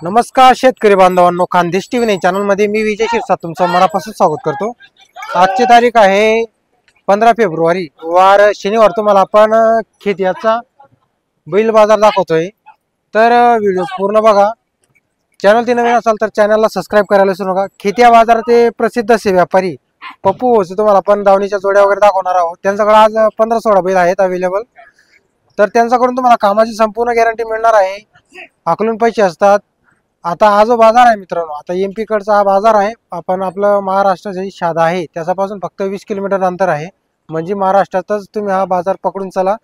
नमस्कार शेतकरी बांधवांनो, खानदेश टीव्ही नाही चॅनल मध्ये मी विजय शिरसाट तुमचं मनापासून स्वागत करतो। आजची तारीख आहे 15 फेब्रुवारी वार शनिवार। तुम्हाला आपण खेत्याचा बैल बाजार दाखवतोय, तर व्हिडिओ पूर्ण बघा। चॅनल ती नवीन असाल तर चॅनलला सबस्क्राइब करायला विसरू नका। खेत्या बाजाराचे प्रसिद्ध असे व्यापारी पप्पू होसे तुम्हाला आपण दावणीच्या जोड्या वगैरे दाखवणार आहोत। त्यांच्याकडे आज 15-16 बैल आहेत अवेलेबल, तर त्यांच्याकडून तुम्हाला कामाची संपूर्ण गॅरंटी मिळणार आहे। आकलून पैसे असतात। आता हा जो बाजार आहे मित्रांनो, आता एमपी कडचा हा बाजार आहे। आपण आपलं महाराष्ट्राची शादा आहे त्याच्यापासून फक्त 20 किलोमीटर अंतर आहे, म्हणजे महाराष्ट्रातच तुम्ही हा बाजार पकडून चला।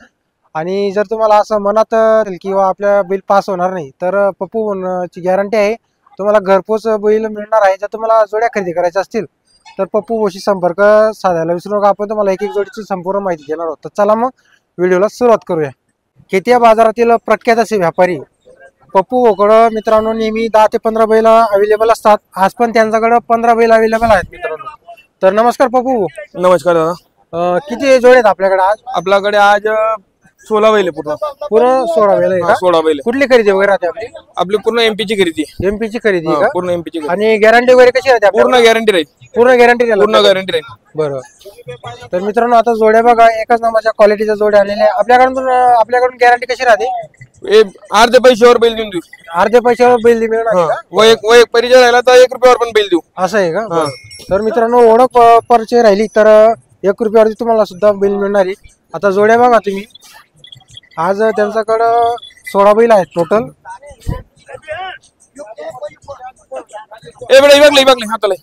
आणि जर तुम्हाला असं मनात किंवा आपल्या बिल पास होणार नाही तर पप्पू ची गॅरंटी आहे, तुम्हाला घरपोच बैल मिळणार आहे। जर तुम्हाला जोड्या खरेदी करायच्या असतील तर पप्पू भोशी संपर्क साधायला विसरू नका। आपण तुम्हाला एक एक जोडीची संपूर्ण माहिती देणार आहोत। तर चला मग व्हिडिओला सुरुवात करूया। खेत्या बाजारातील प्रख्यात असे व्यापारी पप्पू भोकडं मित्रांनो नेहमी 10 ते 15 बैल अवेलेबल असतात। आज पण त्यांच्याकडे 15 बैल अवेलेबल आहेत मित्रांनो। तर नमस्कार पप्पू। नमस्कार दादा। किती जोडे आहेत आपल्याकडे आज? आपल्याकडे आज 16 बैल पूर्ण 16 बैल आहे का? 16 बैल। कुठली खरेदी वगैरे राहते आपली? आपली पूर्ण एमपी ची खरेदी। एमपी ची खरेदी आहे का? पूर्ण एमपी ची। आणि गॅरंटी वगैरे कशी राहते? पूर्ण गॅरंटी राहील। पूर्ण गॅरंटी पूर्ण गॅरंटी राहील। बरोबर। तर मित्रांनो आता जोड्या बघा, एकच नंबरच्या क्वालिटीच्या जोड्या आलेल्या आहे आपल्याकडून गॅरंटी कशी राहते? अर्धे पैशावर बैल देऊन देऊ। अर्ध्या पैशावर बैल मिळणार का? वैयक्तिक परिचय राहिला तर 1 रुपयावर पण बैल देऊ। असं आहे का? तर मित्रांनो ओळख परिचय राहिली तर 1 रुपयावरती तुम्हाला सुद्धा बैल मिळणार आहे। आता जोड्या बघा तुम्ही, आज त्यांच्याकडं 16 बैल आहेत टोटल। बघले हाताला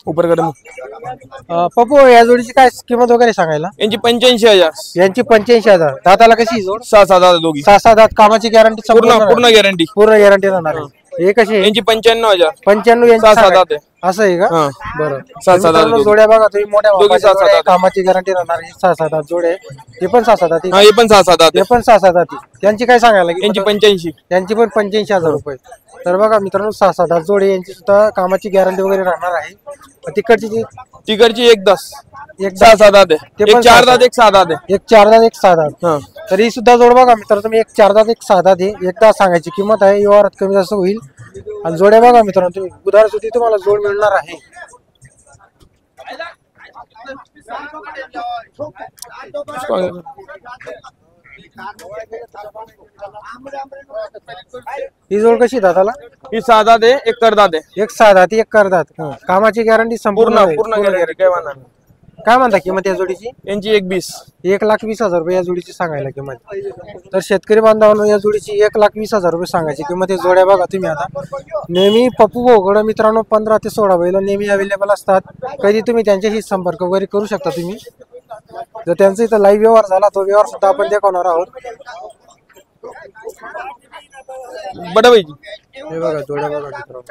ऊपर कर पप्पू या जोडीची काय किंमत वगैरे सांगायला? यांची 85,000। यांची 85,000। दाताला कशी जोड? 6-7 दादा दोघी। 6-7 दात। कामाची गॅरंटी पूर्ण गॅरंटी। पूर्ण गॅरंटी राहणार आहे। हे कशी आहे? यांची 95,000। 95 यांची 6-7 दात आहे। असं आहे का? बरं। 6-7 दात जोड्या बघा तुम्ही, मोठ्या दोघी 6-7 दात। कामाची गॅरंटी राहणार आहे। 6-7 दात जोडे, हे पण 6-7 दात। हे पण 6-7 दात। हे पण 6-7 दात। त्यांची काय सांगायला? यांची 85। त्यांची पण 85,000 रुपये। तर बघा मित्रांनो 6-7 दात जोडे, यांची सुद्धा कामाची गॅरंटी वगैरे राहणार आहे। तिकडची 1-10 एक 6-7 दात आहे। एक 4 दात एक 6 दात आहे। एक 4 दात एक 6 दात। तर ही सुद्धा जोड बघा मित्रांनो तुम्ही, एक 4 दात एक 6 दात आहे। एकदा सांगायची किंमत आहे, व्यवहारात कमी जास्त होईल। आणि जोड्या बघा मित्रांनो तुम्ही, बुधवार सुद्धा तुम्हाला जोड मिळणार आहे। ही जोड कशी दाताला? ही 6 दात आहे, एक करदात आहे। एक 6 दात एक करदात। कामाची गॅरंटी संपूर्ण गॅरंटी काय म्हणणार? काय म्हणता किंमत या जोडीची? यांची 1-20। 1,20,000 रुपये या जोडीची सांगायला किंमत। तर शेतकरी बांधवांनो या जोडीची 1,20,000 रुपये सांगायची किंमत। जोड्या बघा तुम्ही आता, नेहमी पप्पू भोकडं मित्रांनो 15 ते 16 बैल नेहमी अवेलेबल असतात। कधी तुम्ही त्यांच्याशी संपर्क वगैरे करू शकता तुम्ही। जर त्यांचा इथं लाईव्ह व्यवहार झाला तो व्यवहार सुद्धा आपण दाखवणार आहोत। हे बघा जोड्या बघा मित्रांनो,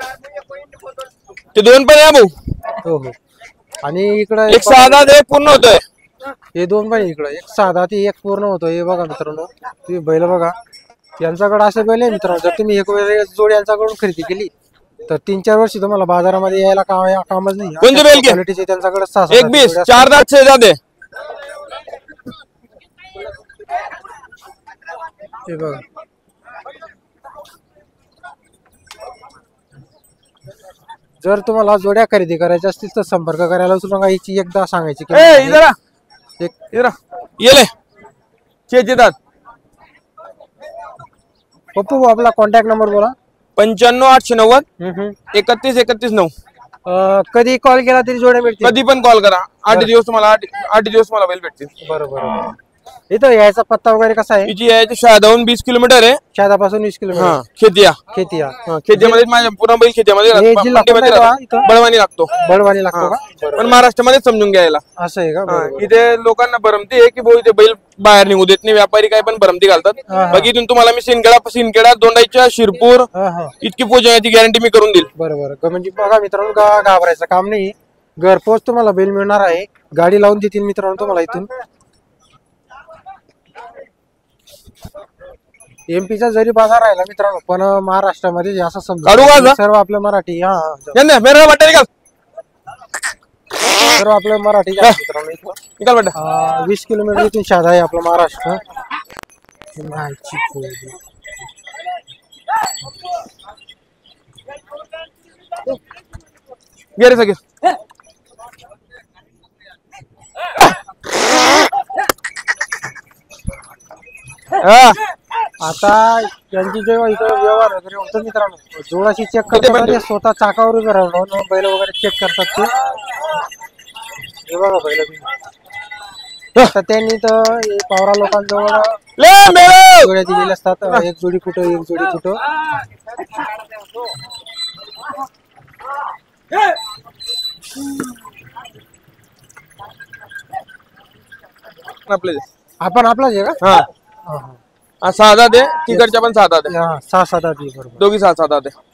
ते दोन पण आहे भाऊ। हो। आणि इकडं एक 6 दात एक पूर्ण होतोय। हे दोन पण इकडं, एक 6 दात एक पूर्ण होतोय। हे बघा मित्रांनो तुम्ही बैल बघा, यांच्याकडे असे बैल आहे मित्रांनो, जर तुम्ही एक वेळ जोड यांच्याकडून खरेदी केली तर 3-4 वर्षी तुम्हाला बाजारामध्ये यायला कामच नाही। कोणते बैल क्वालिटीचे त्यांच्याकडे 1-20 4 दात 6 दात आहे। हे बघा जर तुम्हाला जोड्या खरेदी करायच्या असतील तर संपर्क करायला विसरू नका। हिची एकदा सांगायची पप्पू आपला कॉन्टॅक्ट नंबर बोला। 95 890 31 कधी कॉल केला तरी जोड्या मिळतील? कधी पण कॉल करा। 8 दिवस तुम्हाला 8 दिवस मला बैल भेटतील। बरोबर। इथं यायचा पत्ता वगैरे कसा आहे? हिची यायची शादाहून 20 किलोमीटर आहे। शादापासून 20 किलोमीटर। खेतियामध्ये माझ्या पूर्ण बैल खेतियामध्ये बळवानी लागतो। बळवानी लागतो का? पण महाराष्ट्रामध्ये समजून घ्यायला असं आहे का? इथे लोकांना भरमती आहे की भाऊ इथे बैल बाहेर निघू देत नाही, व्यापारी काय पण भरमती घालतात। बाकी इथून तुम्हाला मी सिंदखेडा दोंडाईच्या शिरपूर इतकी पोहोचण्याची गॅरंटी मी करून देईल। बरोबर। म्हणजे बघा मित्रांनो घाबरायचं काम नाही, घरपोच तुम्हाला बैल मिळणार आहे। गाडी लावून देतील मित्रांनो तुम्हाला इथून। एमपीचा जरी बाजार राहिला मित्रांनो पण महाराष्ट्रामध्ये असं समजा सर्व आपलं मराठी। सर्व आपलं मराठी आहे मित्रांनो इथं. निकाल बेटा 20 किलोमीटर इथून शादा आहे आपलं महाराष्ट्र. मायची पोरगी. गे रे सगळे आता यांची जेव्हा इथं व्यवहार वगैरे होतो मित्रांनो जोडाशी चेक करतात स्वतः चाकावर उभे राहून बैल वगैरे चेक करतात ते. हे बघा बैल आता त्यांनी तर पावरा लोकांजवळ जोड्या दिलेल्या असतात. एक जोडी कुठं एक जोडी कुठं. आपले आपण आपलाच आहे का? हा 6 दात आहे तिकडच्या पण 6 दात आहे. 6-7 आधी बरोबर दोघी 6 दात आहे.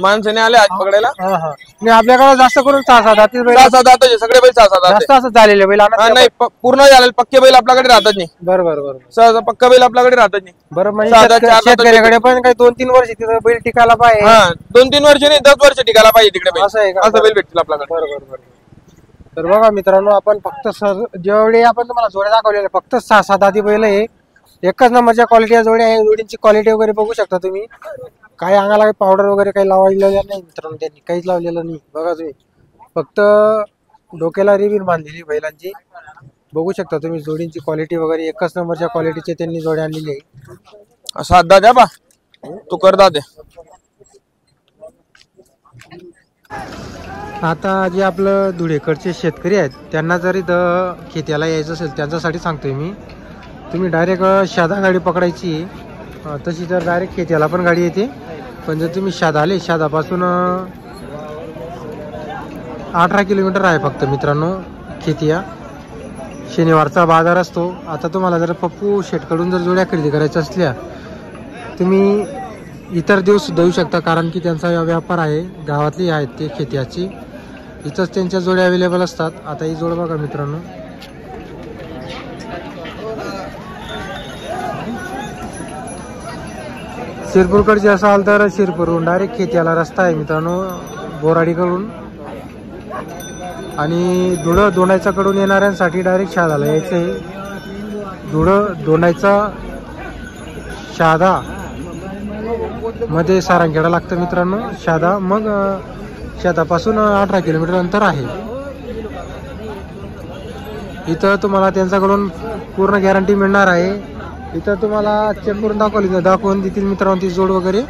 माणसाने आले आज पकडायला. नाही आपल्याकडे जास्त करून 6-7 आधी बैल 6 दात आहे सगळे बैल 6 दात जास्त असं झालेले बैल नाही पूर्ण झालेले पक्के बैल आपल्याकडे राहतात नाही. बरोबर बरोबर सहसा पक्का बैल आपल्याकडे राहतात नाही. बरं म्हणजे शेतकऱ्याकडे पण काही 2-3 वर्ष तिथं बैल टिकायला पाहिजे. 2-3 वर्ष नाही 10 वर्ष टिकायला पाहिजे तिकडे बैल. असं आहे का? असं बैल भेटतील आपल्याकडे. बरोबर बरोबर. तर बघा मित्रांनो आपण फक्त जेवढे आपण तुम्हाला जोड्या दाखवलेले फक्त 6-7 आधी बैल आहे. एकच नंबरच्या क्वालिटी जोड्या आहे. जोडींची क्वालिटी वगैरे बघू शकता तुम्ही. काही अंगाला काही पावडर वगैरे काही लावलेलं नाही मित्रांनो त्यांनी काहीच लावलेलं नाही. बघा तुम्ही फक्त डोक्याला रिबीन बांधलेली बैलांची बघू शकता तुम्ही. जोडींची क्वालिटी वगैरे एकच नंबरच्या क्वालिटीचे त्यांनी जोड्या आणलेली आहे. साधा द्या बा तू करदा दे. आता जे आपलं धुळेकडचे शेतकरी आहेत त्यांना जर इथं खेत्याला यायचं असेल त्यांच्यासाठी सांगतोय मी. तुम्ही डायरेक्ट शादा गाडी पकडायची तशी तर डायरेक्ट खेत्याला पण गाडी येते. पण जर तुम्ही शादा आले शादापासून 18 किलोमीटर आहे फक्त मित्रांनो खेतिया. शनिवारचा बाजार असतो. आता तुम्हाला जर पप्पू शेटकडून जर जोड्या खरेदी करायच्या असल्या तुम्ही इतर दिवस सुद्धा येऊ शकता कारण की त्यांचा व्यापार आहे. गावातली आहेत ते खेत्याची. इथंच त्यांच्या जोड्या अवेलेबल असतात. आता ही जोड बघा मित्रांनो शिरपूरकडचे असाल तर शिरपूरहून डायरेक्ट खेत्याला रस्ता आहे मित्रांनो बोराडीकडून. आणि धुळं दोंडायचा कडून येणाऱ्यांसाठी डायरेक्ट शहादाला यायचं आहे. धुळं दोंडायचा शहादा मध्ये सारंगखेडा लागतं मित्रांनो शहादा. मग शहादापासून 18 किलोमीटर अंतर आहे. इथं तुम्हाला त्यांच्याकडून पूर्ण गॅरंटी मिळणार आहे. इथं तुम्हाला चेक करून दाखवून देतील मित्रांनो ती जोड वगैरे.